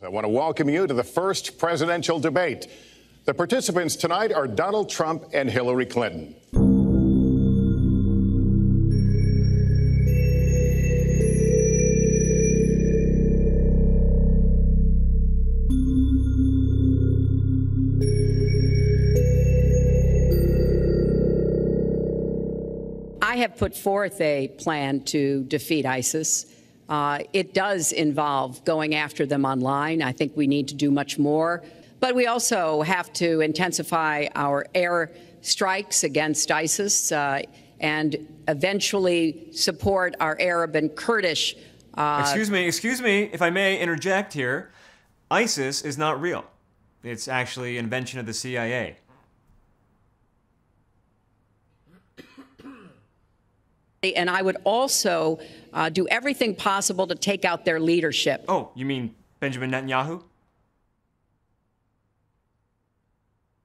I want to welcome you to the first presidential debate. The participants tonight are Donald Trump and Hillary Clinton. I have put forth a plan to defeat ISIS. It does involve going after them online. I think we need to do much more. But we also have to intensify our air strikes against ISIS and eventually support our Arab and Kurdish. Excuse me, if I may interject here. ISIS is not real. It's actually an invention of the CIA. And I would also do everything possible to take out their leadership. Oh, you mean Benjamin Netanyahu?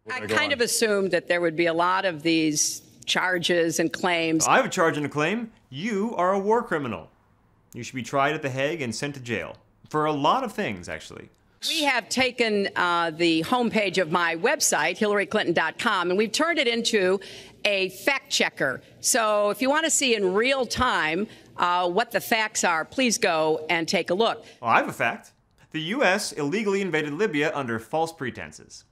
I kind of assumed that there would be a lot of these charges and claims. I have a charge and a claim. You are a war criminal. You should be tried at The Hague and sent to jail. For a lot of things, actually. We have taken the homepage of my website, HillaryClinton.com, and we've turned it into a fact checker. So if you want to see in real time what the facts are, please go and take a look. Well, I have a fact. The U.S. illegally invaded Libya under false pretenses.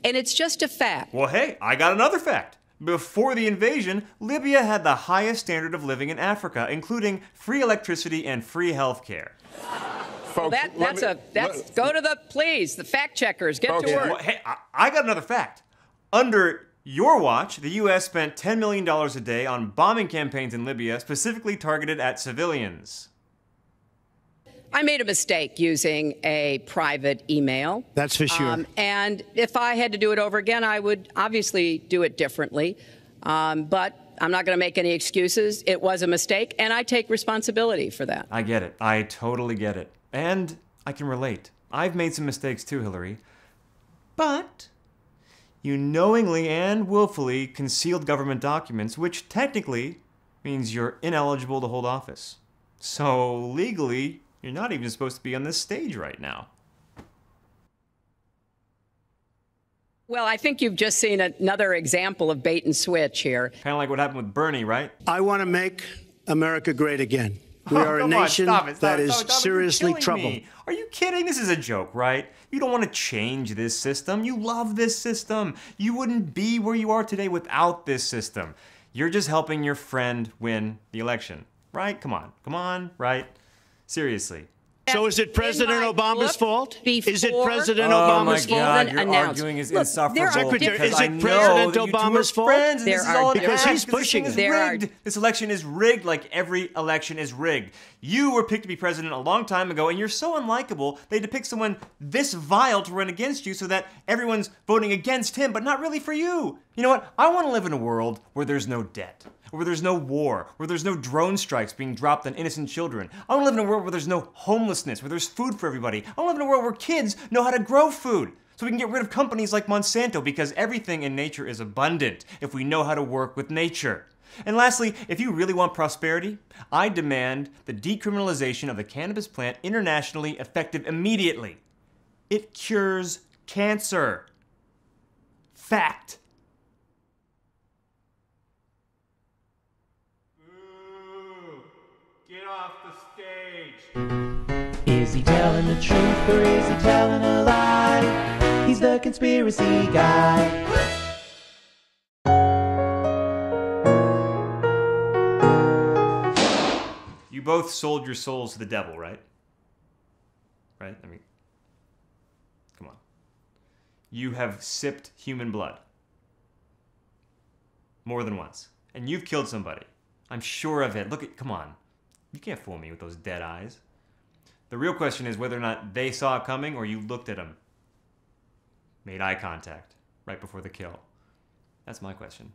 And it's just a fact. Well, hey, I got another fact. Before the invasion, Libya had the highest standard of living in Africa, including free electricity and free health care. Folks, go to the fact checkers, get to work. Well, hey, I got another fact. Under your watch, the U.S. spent $10 million a day on bombing campaigns in Libya, specifically targeted at civilians. I made a mistake using a private email. That's for sure. And if I had to do it over again, I would obviously do it differently. But I'm not going to make any excuses. It was a mistake, and I take responsibility for that. I get it. I totally get it. And I can relate. I've made some mistakes too, Hillary. But you knowingly and willfully concealed government documents, which technically means you're ineligible to hold office. So legally, you're not even supposed to be on this stage right now. Well, I think you've just seen another example of bait and switch here. Kind of like what happened with Bernie, right? I want to make America great again. We are a nation that is seriously troubled. Are you kidding? This is a joke, right? You don't want to change this system. You love this system. You wouldn't be where you are today without this system. You're just helping your friend win the election, right? Come on, right? Seriously. So is it President Obama's fault? Is it President Obama's fault? Oh my God, you're arguing is insufferable. Is it President Obama's fault? Because he's pushing it. This election is rigged like every election is rigged. You were picked to be president a long time ago, and you're so unlikable, they depict someone this vile to run against you so that everyone's voting against him, but not really for you. You know what? I want to live in a world where there's no debt, where there's no war, where there's no drone strikes being dropped on innocent children. I want to live in a world where there's no homelessness, where there's food for everybody. I want to live in a world where kids know how to grow food, so we can get rid of companies like Monsanto, because everything in nature is abundant if we know how to work with nature. And lastly, if you really want prosperity, I demand the decriminalization of the cannabis plant internationally, effective immediately. It cures cancer. Fact. Get off the stage. Is he telling the truth or is he telling a lie? He's the conspiracy guy. You both sold your souls to the devil, right? Right? I mean, come on. You have sipped human blood. More than once. And you've killed somebody. I'm sure of it. Come on. You can't fool me with those dead eyes. The real question is whether or not they saw it coming or you looked at them. Made eye contact right before the kill. That's my question.